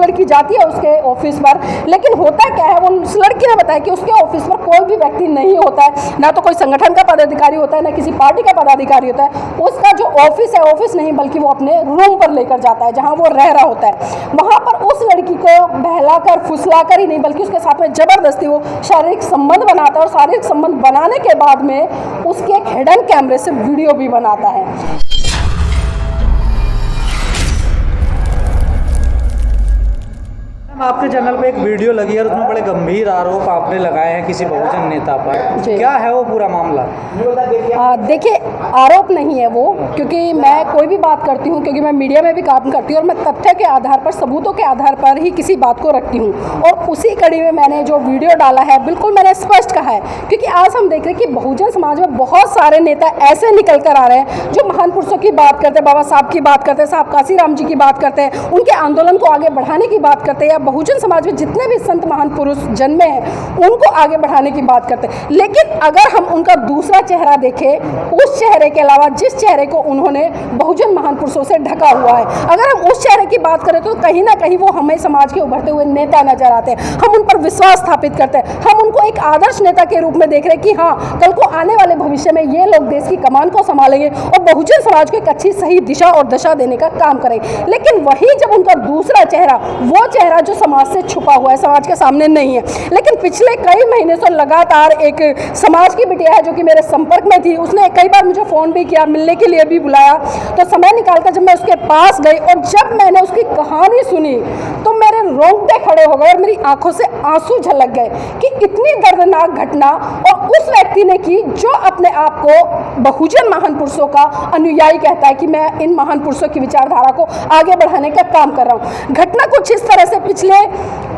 लड़की जाती है उसके ऑफिस पर, लेकिन होता क्या है, वो उस लड़की ने बताया कि उसके ऑफिस पर कोई भी व्यक्ति नहीं होता है, ना तो कोई संगठन का पदाधिकारी होता है, ना किसी पार्टी का पदाधिकारी होता है। उसका जो ऑफिस है, ऑफिस नहीं बल्कि वो अपने रूम पर लेकर जाता है जहाँ वो रह रहा होता है। वहाँ पर उस लड़की को बहलाकर फुसलाकर ही नहीं बल्कि उसके साथ में जबरदस्ती वो शारीरिक संबंध बनाता है, और शारीरिक संबंध बनाने के बाद में उसके एक हिडन कैमरे से वीडियो भी बनाता है। आपके चैनल पे एक वीडियो लगी है और उसमें बड़े गंभीर आरोप आपने लगाए हैं किसी बहुजन नेता पर, क्या है वो पूरा मामला? देखिए, आरोप नहीं है वो, क्योंकि मैं कोई भी बात करती हूँ, क्योंकि मैं मीडिया में भी काम करती हूँ और मैं तथ्य के आधार पर, सबूतों के आधार पर ही किसी बात को रखती हूँ। और उसी कड़ी में मैंने जो वीडियो डाला है, बिल्कुल मैंने स्पष्ट कहा है, क्योंकि आज हम देख रहे हैं कि बहुजन समाज में बहुत सारे नेता ऐसे निकल कर आ रहे हैं जो महान पुरुषों की बात करते हैं, बाबा साहब की बात करते हैं, साहब काशीराम जी की बात करते हैं, उनके आंदोलन को आगे बढ़ाने की बात करते हैं, या बहुजन समाज में जितने भी संत महान पुरुष जन्मे हैं उनको आगे बढ़ाने की बात करते हैं। लेकिन अगर हम उनका दूसरा चेहरा देखें, उस चेहरे के अलावा जिस चेहरे को उन्होंने बहुजन महान पुरुषों से ढका हुआ है, अगर हम उस चेहरे की बात करें तो कहीं ना कहीं वो हमें समाज के उभरते हुए नेता नजर आते हैं। हम उन पर विश्वास स्थापित करते हैं, हम उनको एक आदर्श नेता के रूप में देख रहे हैं कि हाँ, कल को आने वाले भविष्य में ये लोग देश की कमान को संभालेंगे और बहुजन समाज को एक अच्छी सही दिशा और दशा देने का काम करेंगे। लेकिन वही जब उनका दूसरा चेहरा, वो चेहरा जो समाज से छुपा हुआ है, समाज के सामने नहीं है, लेकिन पिछले कई महीने से लगातार एक समाज की बिटिया है जो कि मेरे संपर्क में थी, उसने कई बार मुझे फ़ोन भी किया, मिलने के लिए भी बुलाया, तो समय निकालकर जब मैं उसके पास गई और जब मैंने उसकी कहानी सुनी तो मेरे रोंगटे खड़े हो गए और मेरी आंखों से आंसू झलक गए कि इतनी दर्दनाक घटना और उस व्यक्ति ने की जो अपने आप को बहुजन महान पुरुषों का अनुयायी कहता है कि मैं इन महान पुरुषों की विचारधारा को आगे बढ़ाने का काम कर रहा हूँ। घटना कुछ इस तरह से, पिछले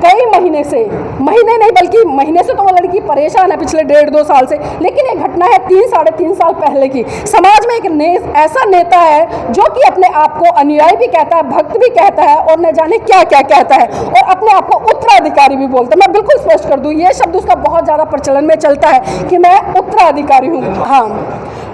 कई महीने से, महीने नहीं बल्कि महीने से तो वो लड़की परेशान है पिछले 1.5-2 साल से, लेकिन ये घटना है 3-3.5 साल पहले की। समाज में एक ऐसा नेता है जो कि अपने आप को अनुयायी भी कहता है, भक्त भी कहता है और न जाने क्या क्या कहता है, और अपने आप को उत्तराधिकारी भी बोलता है। मैं बिल्कुल स्पष्ट कर दूं, ये शब्द उसका बहुत ज़्यादा प्रचलन में चलता है कि मैं उत्तराधिकारी हूँ। हाँ,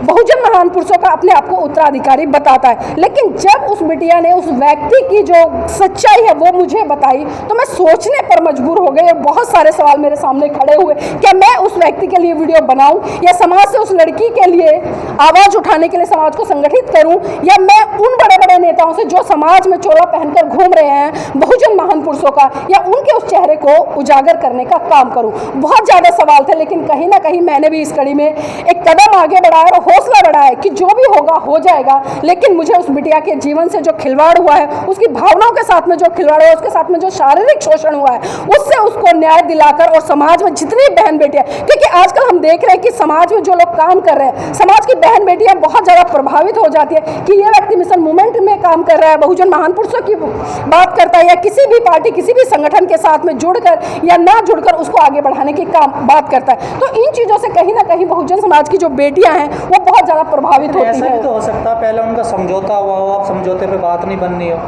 बहुजन महान पुरुषों का अपने आप को उत्तराधिकारी बताता है। लेकिन जब उस बिटिया ने उस व्यक्ति की जो सच्चाई है वो मुझे बताई तो मैं सोचने पर मजबूर हो गई और बहुत सारे सवाल मेरे सामने खड़े हुए, क्या मैं उस व्यक्ति के लिए वीडियो बनाऊं, या समाज से उस लड़की के लिए आवाज़ उठाने के लिए समाज को संगठित करूं, या मैं उन बड़े बड़े नेताओं से जो समाज में चोला पहनकर घूम रहे हैं बहुजन महान पुरुषों का, या उनके उस चेहरे को उजागर करने का काम करूं। बहुत ज़्यादा सवाल थे, लेकिन कहीं ना कहीं मैंने भी इस कड़ी में एक कदम आगे बढ़ाया और हौसला बढ़ाया कि जो भी होगा हो जाएगा। लेकिन मुझे उस बिटिया के जीवन से जो खिलवाड़ हुआ है, उसकी भावनाओं के साथ में जो खिलवाड़ हुआ है, उसके साथ में जो शारीरिक शोषण हुआ है, उससे उसको न्याय दिलाकर, और समाज में जितनी बहन बेटियां, क्योंकि आजकल हम देख रहे हैं कि समाज में जो लोग काम कर रहे हैं, समाज की बहन बेटियां बहुत ज़्यादा प्रभावित हो जाती है कि ये व्यक्ति मिशन मूवमेंट में काम कर रहा है, बहुजन महान पुरुषों की बात करता है, या किसी भी पार्टी किसी भी संगठन के साथ में जुड़कर या ना जुड़कर उसको आगे बढ़ाने की बात करता है। तो इन चीज़ों से कहीं ना कहीं बहुजन समाज की जो बेटियां हैं वो बहुत ज़्यादा प्रभावित होती है। ऐसा भी तो हो सकता है पहले उनका समझौता हुआ हो, अब समझौते पे बात नहीं बननी हो,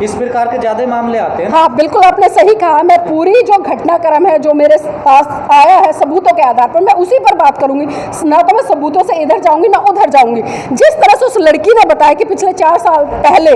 इस प्रकार के ज़्यादा मामले आते हैं। हाँ, बिल्कुल आपने सही कहा। मैं पूरी जो घटनाक्रम है जो मेरे पास आया है सबूतों के आधार पर, मैं उसी पर बात करूंगी, ना तो मैं सबूतों से इधर जाऊंगी ना उधर जाऊंगी। जिस तरह से उस लड़की ने बताया कि पिछले 4 साल पहले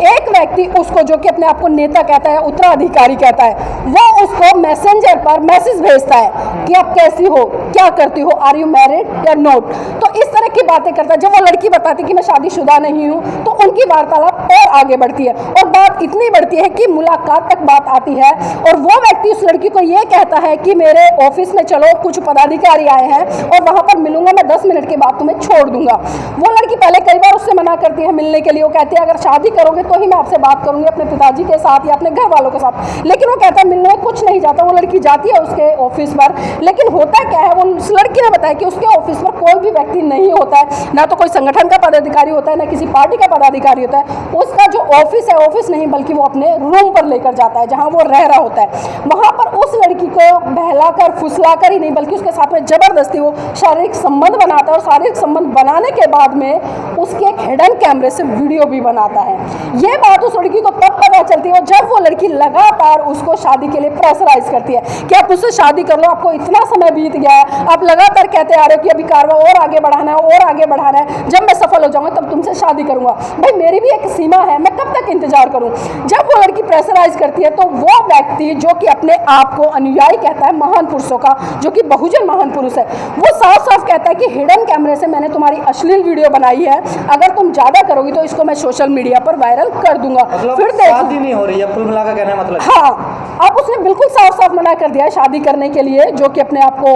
एक व्यक्ति उसको, जो कि अपने आप को नेता कहता है, उत्तराधिकारी कहता है, वो उसको मैसेंजर पर मैसेज भेजता है कि आप कैसी हो, क्या करती हो, आर यू मैरिड या नॉट। तो इस तरह की बातें करता है। जब वो लड़की बताती कि मैं शादीशुदा नहीं हूँ तो उनकी वार्तालाप और आगे बढ़ती है, और बात इतनी बढ़ती है कि मुलाकात तक बात आती है, और वो व्यक्ति उस लड़की को ये कहता है कि मेरे ऑफिस में चलो, कुछ पदाधिकारी आए हैं और वहां पर मिलूंगा, मैं 10 मिनट के बाद तुम्हें छोड़ दूंगा। वो लड़की पहले कई बार उससे मना करती है मिलने के लिए, वो कहती है अगर शादी करोगे तो ही मैं आपसे बात करूंगी, अपने पिताजी के साथ या अपने घर वालों के साथ। लेकिन वो कहता है मिलने में कुछ नहीं जाता। वो लड़की जाती है उसके ऑफिस पर, लेकिन होता क्या है, वो उस लड़की ने बताया कि उसके ऑफिस पर कोई भी व्यक्ति नहीं होता है, ना तो कोई संगठन का पदाधिकारी होता है, ना किसी पार्टी का पदाधिकारी होता है। उसका जो ऑफिस है, ऑफिस नहीं बल्कि वो अपने रूम पर लेकर जाता है जहाँ वो रह रहा होता है। वहाँ पर उस लड़की को बहलाकर फुसलाकर ही नहीं बल्कि उसके साथ में जबरदस्ती वो शारीरिक संबंध बनाता है, और शारीरिक संबंध बनाने के बाद में उसके एक हिडन कैमरे से वीडियो भी बनाता है। ये बात उस लड़की को तब पता चलती है जब वो लड़की लगातार उसको शादी के लिए प्रेशराइज करती है कि आप उससे शादी कर लो, आपको इतना समय बीत गया है, आप लगातार कहते आ रहे हो कि अभी कारवा और आगे बढ़ाना है और आगे बढ़ाना है, जब मैं सफल हो जाऊंगा तब तुमसे शादी करूंगा। भाई मेरी भी एक सीमा है, मैं कब तक इंतजार करूं? जब वो लड़की प्रेशराइज करती है तो वो व्यक्ति जो कि अपने आप को अनुयायी कहता है महान पुरुषों का, जो कि बहुजन महान पुरुष है, वो साफ साफ कहता है कि हिडन कैमरे से मैंने तुम्हारी अश्लील वीडियो बनाई है, अगर तुम ज्यादा करोगी तो इसको मैं सोशल मीडिया पर वायरल कर दूंगा। मतलब फिर शादी नहीं हो रही है, कुल मिलाकर कहने का मतलब। हाँ, अब उसने बिल्कुल साफ साफ मना कर दिया है शादी करने के लिए, जो कि अपने आप को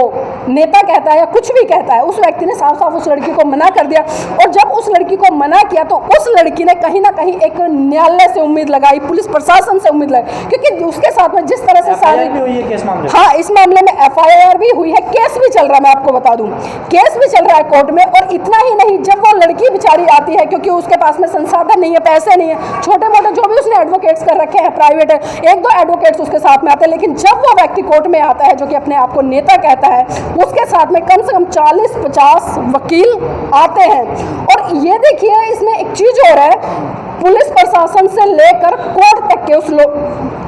नेता कहता है या कुछ भी कहता है। उस व्यक्ति ने साफ साफ उस लड़की को मना कर दिया, और जब उस लड़की को मना किया तो उस लड़की ने कहीं ना कहीं एक न्यायालय से उम्मीद लगाई, पुलिस प्रशासन से उम्मीद लगाई, क्योंकि उसके साथ में जिस तरह से शादी भी हुई है केस मामले। हाँ, इस मामले में FIR भी हुई है, केस भी चल रहा है, मैं आपको बता दूं केस भी चल रहा है कोर्ट में। और इतना ही नहीं, जब वो लड़की बेचारी आती है, क्योंकि उसके पास में संसाधन नहीं है, पैसे नहीं है, छोटे मोटे जो भी उसने एडवोकेट्स कर रखे हैं प्राइवेट है, 1-2 एडवोकेट्स उसके साथ में आते हैं, लेकिन जब वो व्यक्ति कोर्ट में आता है जो कि अपने आप को नेता कहता है, उसके साथ में कम से कम 40-50 वकील आते हैं। और ये देखिए, इसमें एक चीज और है, पुलिस प्रशासन से लेकर कोर्ट तक के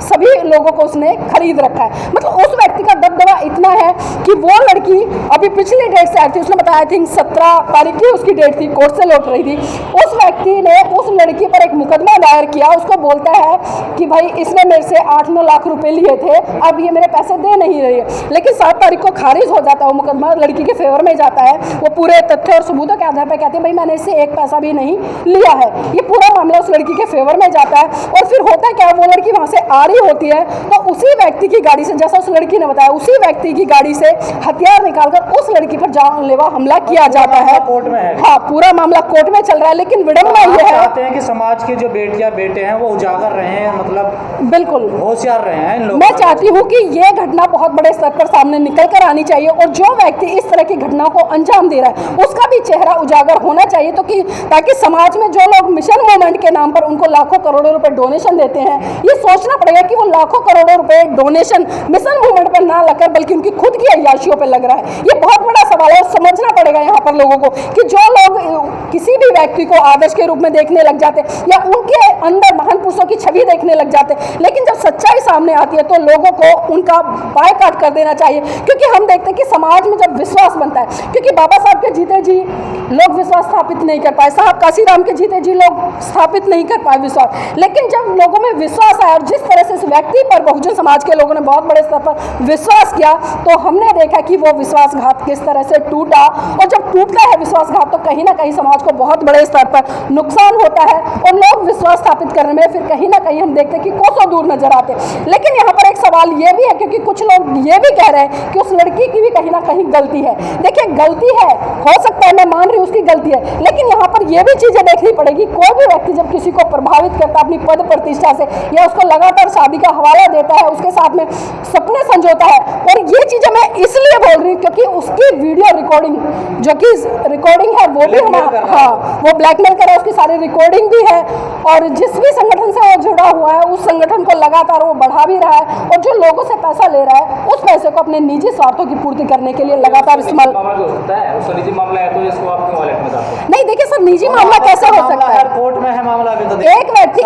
सभी लोगों को उसने खरीद रखा है। मतलब उस व्यक्ति का दबदबा इतना है कि वो लड़की अभी पिछली डेट से आई थी, उसने बताया थी 17 तारीख की उसकी डेट थी, कोर्ट से लौट रही थी। उस व्यक्ति ने उस लड़की पर एक मुकदमा दायर किया, उसको बोलता है कि भाई इसने मेरे से 8-9 लाख रुपए लिए थे, अब ये मेरे पैसे दे नहीं रही है। लेकिन 7 तारीख को खारिज हो जाता है वो मुकदमा, लड़की के फेवर में जाता है। वो पूरे तथ्य और सबूतों के आधार पर कहते हैं भाई मैंने इससे 1 पैसा भी नहीं लिया है। ये पूरा मामला उस लड़की के फेवर में जाता है। और फिर होता क्या, वो लड़की वहां से आ रही होती है तो उसी व्यक्ति की गाड़ी से, जैसा उस लड़की ने बताया, उसी व्यक्ति की गाड़ी से हथियार निकालकर उस लड़की पर जानलेवा हमला किया जाता है। कोर्ट में है। हाँ, पूरा मामला कोर्ट में चल रहा है। लेकिन विडंबना ये है, चाहते हैं कि समाज के जो बेटियां बेटे हैं वो उजागर रहे हैं, मतलब बिल्कुल होशियार रहे हैं इन लोगों। मैं चाहती हूँ कि ये घटना बहुत बड़े स्तर पर सामने निकल कर आनी चाहिए, और जो व्यक्ति इस तरह की घटनाओं को अंजाम दे रहा है उसका भी चेहरा उजागर होना चाहिए, तो कि ताकि समाज में जो लोग मिशन मूवमेंट के नाम पर उनको लाखों करोड़ों रुपए डोनेशन देते हैं, ये सोचना पड़ेगा कि वो लाखों करोड़ों रुपए डोनेशन मिशन मूवमेंट पर ना लगकर बल्कि उनकी खुद की अय्याशियों पर लग रहा है। ये बहुत बड़ा सवाल है, समझना पड़ेगा यहाँ पर लोगों को कि जो लोग किसी भी व्यक्ति को आदर्श के रूप में देखने लग जाते या उनके अंदर महान पुरुषों की छवि देखने लग जाते, लेकिन जब सच्चाई सामने आती है तो लोगों को उनका बायकॉट कर देना चाहिए। क्योंकि हम देखते हैं कि समाज में जब विश्वास बनता है, क्योंकि बाबा साहब के जीते जी लोग विश्वास स्थापित नहीं कर पाए, साहब काशीराम के जीते जी लोग स्थापित नहीं कर पाए विश्वास, लेकिन जब लोगों में विश्वास आया और जिस तरह से इस व्यक्ति पर बहुजन समाज के लोगों ने बहुत बड़े स्तर पर विश्वास किया, तो हमने देखा कि वो विश्वासघात किस तरह से टूटा। और जब टूटता है विश्वासघात तो कहीं ना कहीं समाज को बहुत बड़े स्तर पर नुकसान होता है, और लोग विश्वास स्थापित करने में फिर कहीं ना कहीं हम देखते हैं कि कोसों दूर नजर आते। लेकिन यहाँ पर एक सवाल ये भी है, क्योंकि कुछ लोग ये भी कह रहे हैं कि उस लड़की की भी कहीं ना कहीं गलती है। देखिए, गलती है, हो सकता है, मैं मान रही हूँ उसकी गलती है, लेकिन यहाँ पर यह भी चीजें देखनी पड़ेगी। कोई भी व्यक्ति जब किसी को प्रभावित करता है अपनी पद प्रतिष्ठा से, या उसको लगातार शादी का हवाला देता है, उसके साथ में सपने संजोता है, और ये चीजें मैं इसलिए बोल रही हूँ क्योंकि उसकी वीडियो रिकॉर्डिंग जो कि रिकॉर्डिंग है वो भी हाँ, वो ब्लैकमेल कर रहा है, उसकी सारी रिकॉर्डिंग भी है, और जिस भी संगठन से वो जुड़ा हुआ है उस संगठन को लगातार वो बढ़ा भी रहा है, और जो लोगों से पैसा ले रहा है उस पैसे को अपने निजी स्वार्थों की पूर्ति करने के लिए लगातार इस्तेमाल। निजी मामला है तो इसको आपके वॉलेट में जाता है। नहीं, देखिए सर, निजी मामला कैसे हो सकता है? कोर्ट में है मामला अभी तो एक व्यक्ति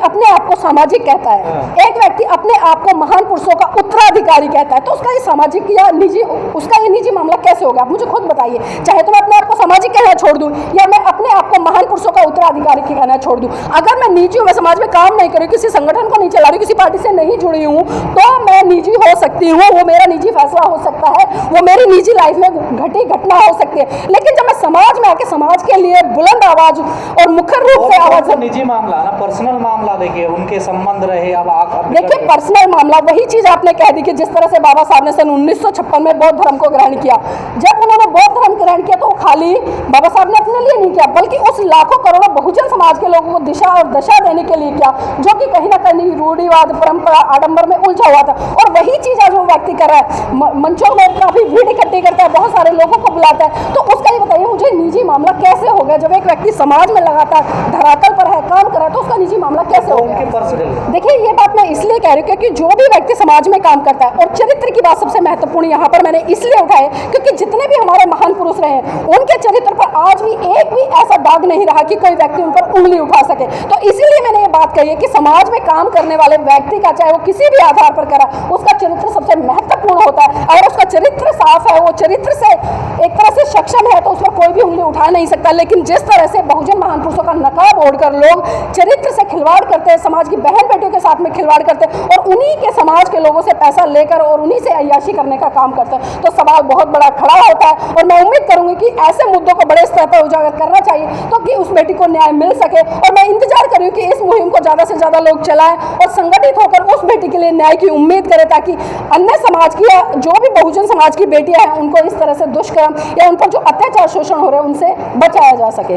अपने आप को सामाजिक कहता है, एक व्यक्ति अपने आप को महान पुरुषों का उत्तराधिकारी कहता है, तो उसका ये सामाजिक या निजी, उसका ये निजी मामला कैसे होगा? आप मुझे खुद बताइए। चाहे तो मैं अपने आप को सामाजिक कहना छोड़ दूं, या मैं अपने आप को महान पुरुषों का उत्तराधिकारी कहना छोड़ दूं। अगर मैं निजी हूं, मैं समाज में काम नहीं कर रही, किसी संगठन को नहीं चला रही, किसी पार्टी से नहीं जुड़ी हूं, तो मैं निजी हो सकती हूँ, वो मेरा निजी फैसला हो सकता है, वो मेरी निजी लाइफ में घटी घटना हो सकती है। लेकिन जब मैं समाज में आके समाज के लिए बुलंद आवाज और मुखर रूप से आवाज, निजी मामला ना पर्सनल मामला, देखिए उनके संबंध रहे। अब देखिए, पर्सनल मामला, वही चीज आपने कह दी कि जिस तरह से बाबा साहब ने सन 1956 में बौद्ध धर्म को ग्रहण किया। जब उन्होंने बौद्ध धर्म ग्रहण किया तो खाली बाबा साहब ने अपने लिए नहीं किया, बल्कि उस लाखों करोड़ों बहुजन समाज के लोगों को दिशा और दशा देने के लिए किया, जो कि कहीं ना कहीं रूढ़िवाद, परंपरा, आडंबर में उलझा हुआ था। और वही चीज आज वो व्यक्ति कर रहा है, मंचों में काफी भीड़ इकट्ठी करता है, बहुत सारे लोगों को बुलाता है। तो उसका ये बताइए मुझे, निजी मामला कैसे हो गया? जब एक व्यक्ति समाज में लगातार धरातल पर है, काम कर रहा है, तो उसका निजी मामला कैसे हो गया? देखिए, ये बात मैं इसलिए कह रही हूँ क्योंकि जो भी व्यक्ति समाज में काम करता है, और चरित्र की बात सबसे महत्वपूर्ण यहाँ पर मैंने इसलिए उठाए क्योंकि जितने भी हमारे महान पुरुष रहे उनके चरित्र पर आज भी एक भी ऐसा दाग नहीं रहा कि कोई व्यक्ति उन पर उंगली उठा सके। तो इसीलिए मैंने ये बात कही है कि समाज में काम करने वाले व्यक्ति का, चाहे वो किसी भी आधार पर करा, उसका चरित्र सबसे महत्वपूर्ण होता है। अगर उसका चरित्र साफ है, वो चरित्र से एक तरह से सक्षम है तो उस पर कोई भी उंगली उठा नहीं सकता, लेकिन जिस तरह से बहुजन महान पुरुषों का नकाब ओढ़कर लोग चरित्र से खिलवाड़ करते हैं, समाज की बहन बेटियों के साथ में खिलवाड़ करते हैं और उन्हीं के समाज के लोगों से पैसा लेकर और उन्हीं से अय्याशी करने का काम करते हैं, तो सवाल बहुत बड़ा खड़ा होता है। और मैं उम्मीद करूंगी कि ऐसे मुद्दों को बड़े स्तर पर उजागर करना चाहिए तो कि उस बेटी को न्याय मिल सके। और मैं इंतजार कर रही हूँ कि इस मुहिम को ज़्यादा से ज़्यादा लोग चलाएं और संगठित होकर उस बेटी के लिए न्याय की उम्मीद करें, ताकि अन्य समाज की या जो भी बहुजन समाज की बेटियां हैं उनको इस तरह से दुष्कर्म या उन पर जो अत्याचार शोषण हो रहे हैं उनसे बचाया जा सके।